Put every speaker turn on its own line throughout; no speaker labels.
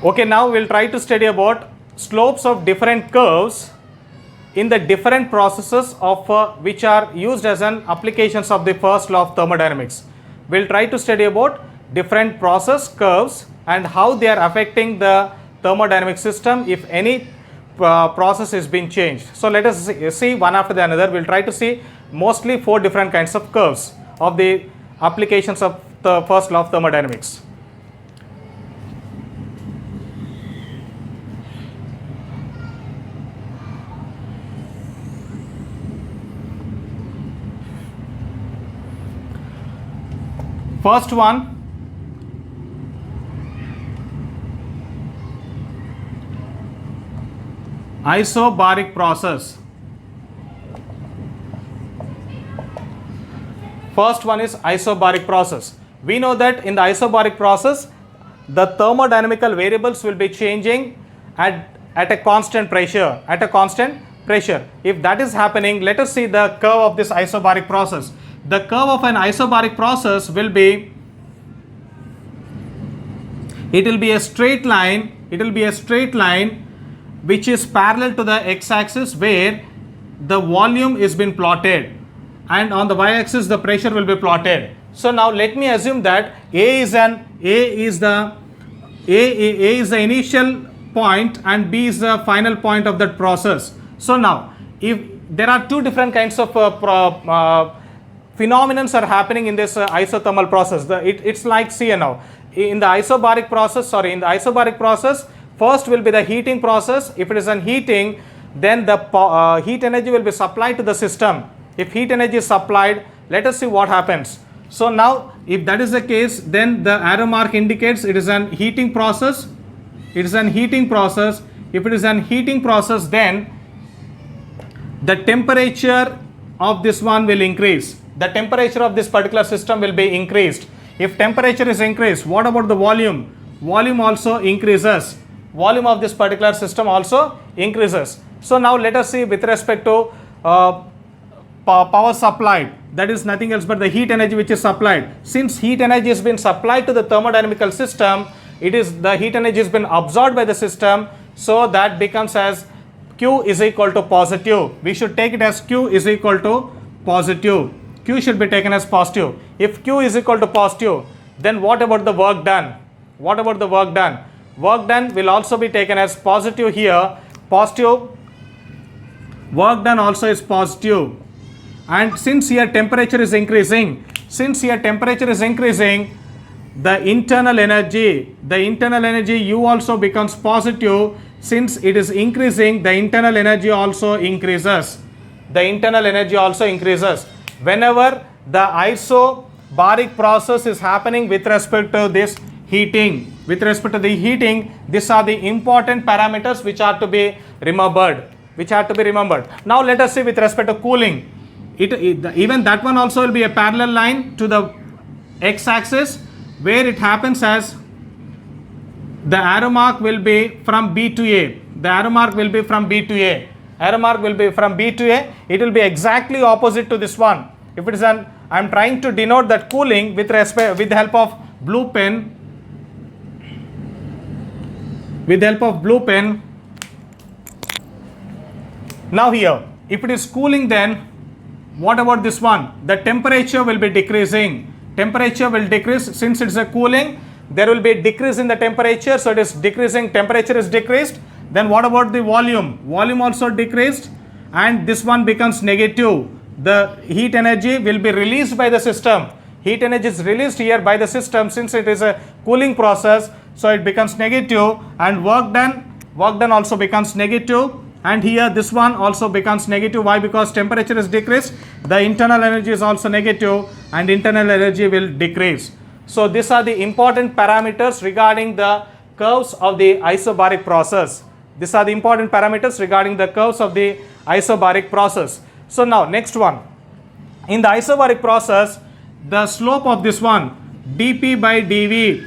Okay, now we'll try to study about slopes of different curves in the different processes of which are used as an applications of the first law of thermodynamics. We'll try to study about different process curves and how they are affecting the thermodynamic system if any process is being changed. So let us see one after the another. We'll try to see mostly 4 different kinds of curves of the applications of the first law of thermodynamics. First one, isobaric process. First one is isobaric process. We know that in the isobaric process, the thermodynamical variables will be changing at a constant pressure, If that is happening, let us see the curve of this isobaric process. The curve of an isobaric process will be, it will be a straight line, which is parallel to the x-axis where the volume is being plotted, and on the y-axis the pressure will be plotted. So now let me assume that A is the initial point and B is the final point of that process. So now if there are 2 different kinds of phenomenons are happening in this isothermal process. It's like see now in the isobaric process, first will be the heating process. If it is an heating, then the heat energy will be supplied to the system. If heat energy is supplied, let us see what happens. So now if that is the case, then the arrow mark indicates it is an heating process. If it is an heating process, then the temperature of this one will increase. The temperature of this particular system will be increased. If temperature is increased, what about the volume? Volume also increases. Volume of this particular system also increases. So now let us see with respect to power supplied. That is nothing else but the heat energy which is supplied. Since heat energy has been supplied to the thermodynamical system, the heat energy has been absorbed by the system. So that becomes as Q is equal to positive. We should take it as Q is equal to positive. Q should be taken as positive. If Q is equal to positive, then what about the work done? Work done will also be taken as positive here. Positive. Work done also is positive. And since here temperature is increasing, the internal energy U also becomes positive. Since it is increasing, the internal energy also increases. Whenever the isobaric process is happening with respect to this heating, these are the important parameters which are to be remembered. Now let us see with respect to cooling. Even that one also will be a parallel line to the x-axis, where it happens as the arrow mark will be from B to A. It will be exactly opposite to this one. If it is I am trying to denote that cooling with the help of blue pen. Now here, if it is cooling, then what about this one? The temperature will be decreasing. Since it's a cooling, there will be a decrease in the temperature. So it is decreasing, temperature is decreased. Then what about the volume? Volume also decreased, and this one becomes negative. The heat energy will be released by the system. Heat energy is released here by the system since it is a cooling process. So it becomes negative, and work done also becomes negative. And here this one also becomes negative. Why? Because temperature is decreased. The internal energy is also negative, and internal energy will decrease. So these are the important parameters regarding the curves of the isobaric process. So now next one. In the isobaric process, the slope of this one, dP by dV.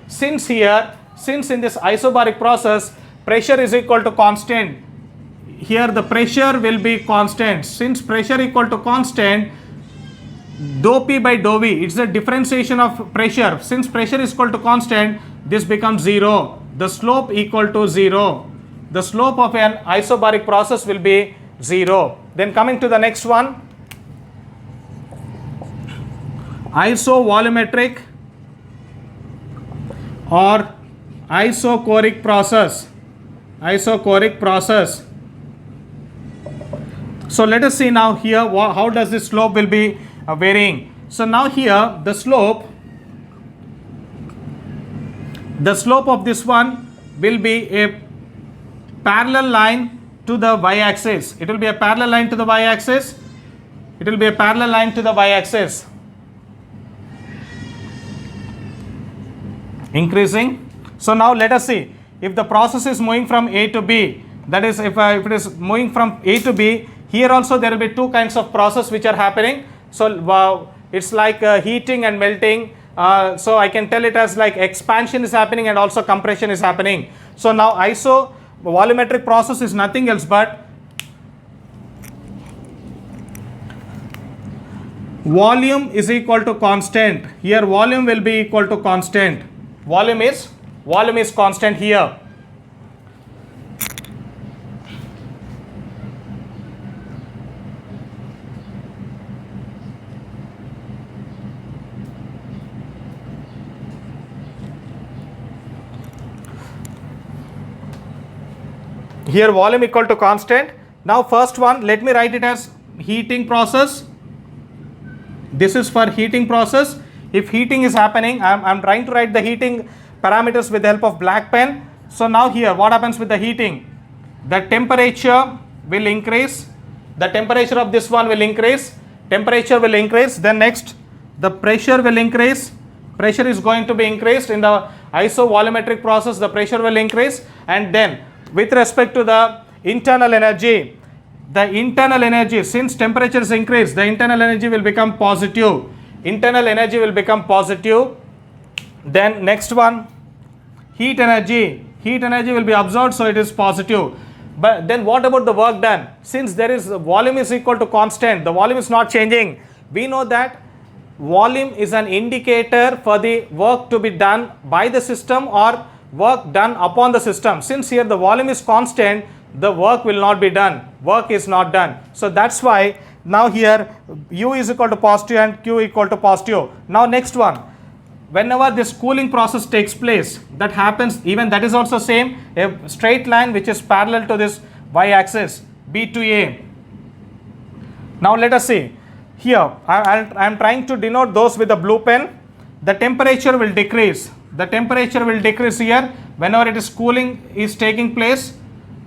Since in this isobaric process, pressure is equal to constant. Here the pressure will be constant. Since pressure equal to constant, dou P by dou V, it's the differentiation of pressure. Since pressure is equal to constant, this becomes 0. The slope equal to 0. The slope of an isobaric process will be 0. Then coming to the next one, isovolumetric or isochoric process. Isochoric process. So let us see now here how does this slope will be varying. So now here the slope of this one will be a parallel line to the y-axis. It will be a parallel line to the y-axis. It will be a parallel line to the y-axis. Increasing. So now let us see if the process is moving from A to B. That is, if it is moving from A to B, here also there will be two kinds of process which are happening. So it's like heating and melting. So I can tell it as like expansion is happening and also compression is happening. So now isovolumetric process is nothing else but volume is equal to constant. Here volume will be equal to constant. Volume is constant here. Here volume equal to constant. Now first one, let me write it as heating process. This is for heating process. If heating is happening, I'm trying to write the heating parameters with the help of black pen. So now here what happens with the heating? The temperature will increase. The temperature of this one will increase. Temperature will increase. Then next the pressure will increase. Pressure is going to be increased in the isovolumetric process. The pressure will increase. And then with respect to the internal energy, since temperature is increased, the internal energy will become positive. Internal energy will become positive. Then next one, heat energy will be absorbed, so it is positive. But then what about the work done? Since there is volume is equal to constant, the volume is not changing. We know that volume is an indicator for the work to be done by the system or work done upon the system. Since here the volume is constant, the work will not be done. Work is not done. So that's why now here U is equal to positive and Q equal to positive. Now next one, whenever this cooling process takes place, that happens, even that is also same, a straight line which is parallel to this y-axis, B to A. Now let us see. Here I am trying to denote those with the blue pen. The temperature will decrease. The temperature will decrease here whenever it is cooling is taking place.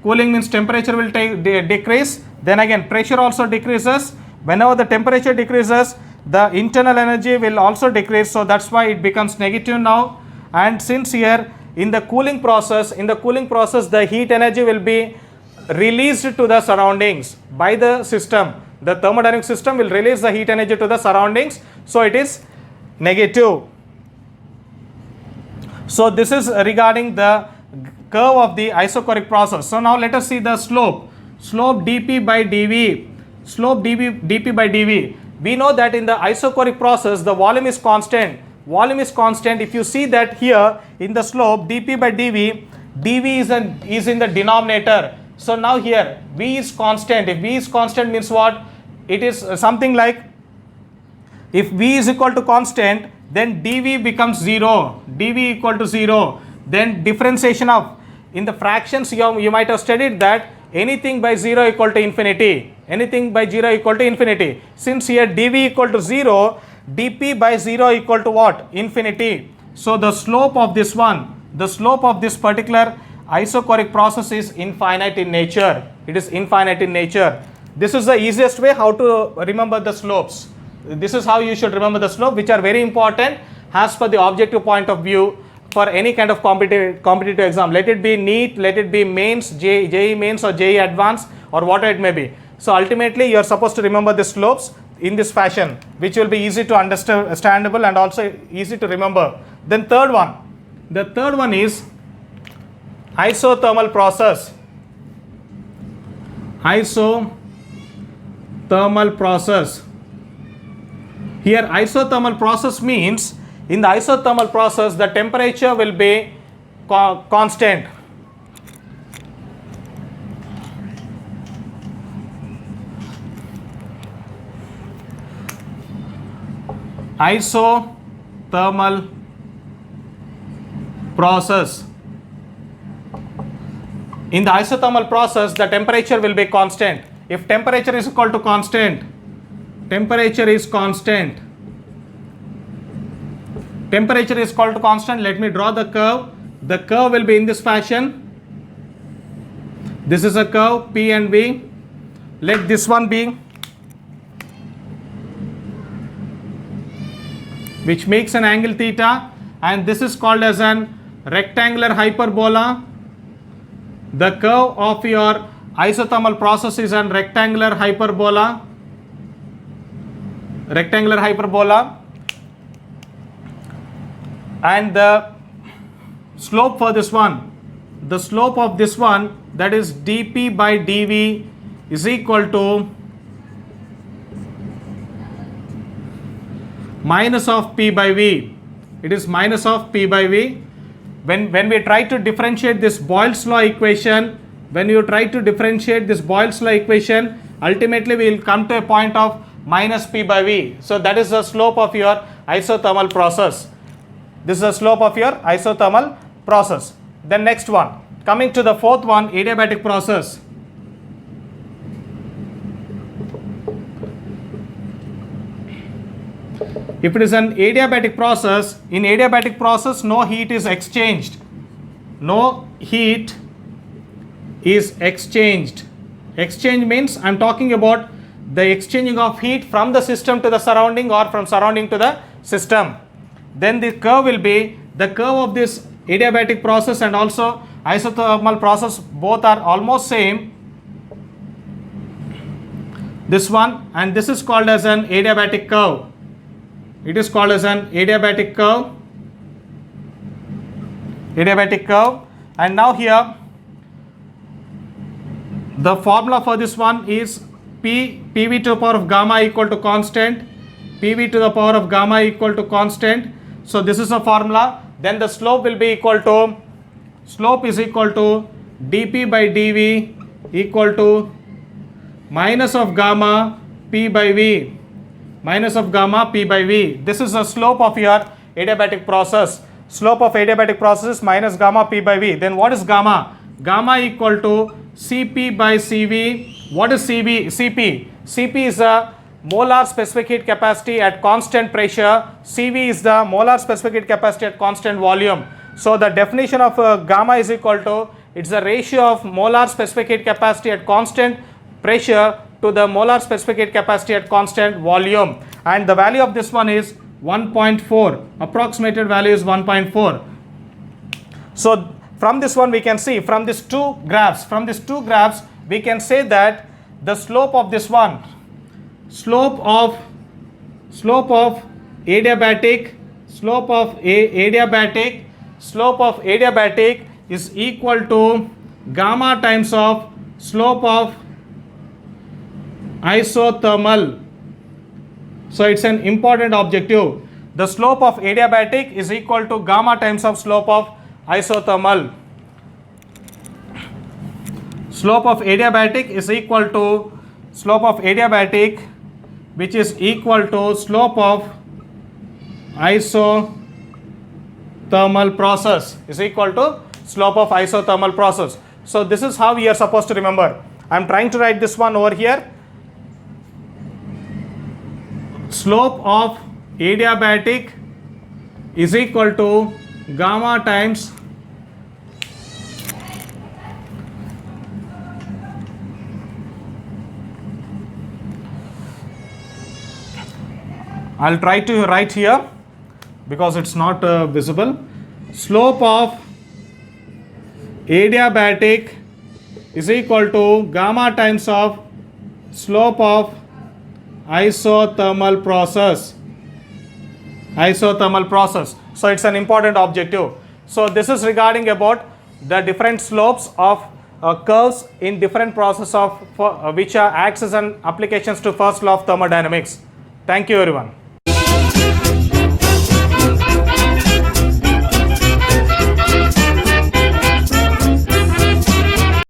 Cooling means temperature will decrease. Then again pressure also decreases. Whenever the temperature decreases, the internal energy will also decrease. So that's why it becomes negative now. And since here in the cooling process, the heat energy will be released to the surroundings by the system. The thermodynamic system will release the heat energy to the surroundings. So it is negative. So this is regarding the curve of the isochoric process. So now let us see the slope. Slope dP by dV. Slope dP by dV. We know that in the isochoric process the volume is constant. Volume is constant. If you see that here in the slope dP by dV, dV is in the denominator. So now here V is constant. If V is constant means what? It is something like, if V is equal to constant, then dV becomes 0. dV equal to 0. Then differentiation of, in the fractions you might have studied that anything by 0 equal to infinity. Anything by 0 equal to infinity. Since here dV equal to 0, dP by 0 equal to what? Infinity. So the slope of this one, the slope of this particular isochoric process is infinite in nature. It is infinite in nature. This is the easiest way how to remember the slopes. This is how you should remember the slope, which are very important as per the objective point of view for any kind of competitive exam. Let it be NEET, let it be mains, JEE mains or JEE advanced or whatever it may be. So ultimately you are supposed to remember the slopes in this fashion, which will be easy to understandable and also easy to remember. Then third one. The third one is isothermal process. Isothermal process. Here isothermal process means In the isothermal process, the temperature will be constant. Isothermal process. In the isothermal process, the temperature will be constant. If temperature is equal to constant, temperature is constant. Temperature is equal to constant. Let me draw the curve. The curve will be in this fashion. This is a curve P and V. Let this one be, which makes an angle theta, and this is called as an rectangular hyperbola. The curve of your isothermal process is an rectangular hyperbola. Rectangular hyperbola. And the slope for this one, the slope of this one, that is dP by dV, is equal to minus of P by V. It is minus of P by V. When we try to differentiate this Boyle's law equation, ultimately we will come to a point of minus P by V. So that is the slope of your isothermal process. This is the slope of your isothermal process. Then next one, coming to the fourth one, adiabatic process. If it is an adiabatic process, in adiabatic process no heat is exchanged. No heat is exchanged. Exchange means I am talking about the exchanging of heat from the system to the surrounding or from surrounding to the system. Then the curve will be the curve of this adiabatic process and also isothermal process, both are almost same. This one, and this is called as an adiabatic curve. It is called as an adiabatic curve. Adiabatic curve. And now here the formula for this one is PV to the power of gamma equal to constant. PV to the power of gamma equal to constant. So this is a formula. Then the slope will be equal to, slope is equal to dP by dV equal to minus of gamma P by V. Minus of gamma P by V. This is the slope of your adiabatic process. Slope of adiabatic process is minus gamma P by V. Then what is gamma? Gamma equal to Cp by Cv. What is Cp? Cp is a molar specific heat capacity at constant pressure. Cv is the molar specific heat capacity at constant volume. So the definition of gamma is equal to, it's the ratio of molar specific heat capacity at constant pressure to the molar specific heat capacity at constant volume. And the value of this one is 1.4. Approximated value is 1.4. So from this one we can see, from these two graphs we can say that the slope of this one, slope of adiabatic is equal to gamma times of slope of isothermal. So it's an important objective. The slope of adiabatic is equal to gamma times of slope of isothermal. Slope of adiabatic is equal to slope of adiabatic, which is equal to slope of isothermal process, is equal to slope of isothermal process. So this is how we are supposed to remember. I am trying to write this one over here. Slope of adiabatic is equal to gamma times I'll try to write here because it's not visible. Slope of adiabatic is equal to gamma times of slope of isothermal process. So it's an important objective. So this is regarding about the different slopes of curves in different process of which acts as an applications to first law of thermodynamics. Thank you everyone.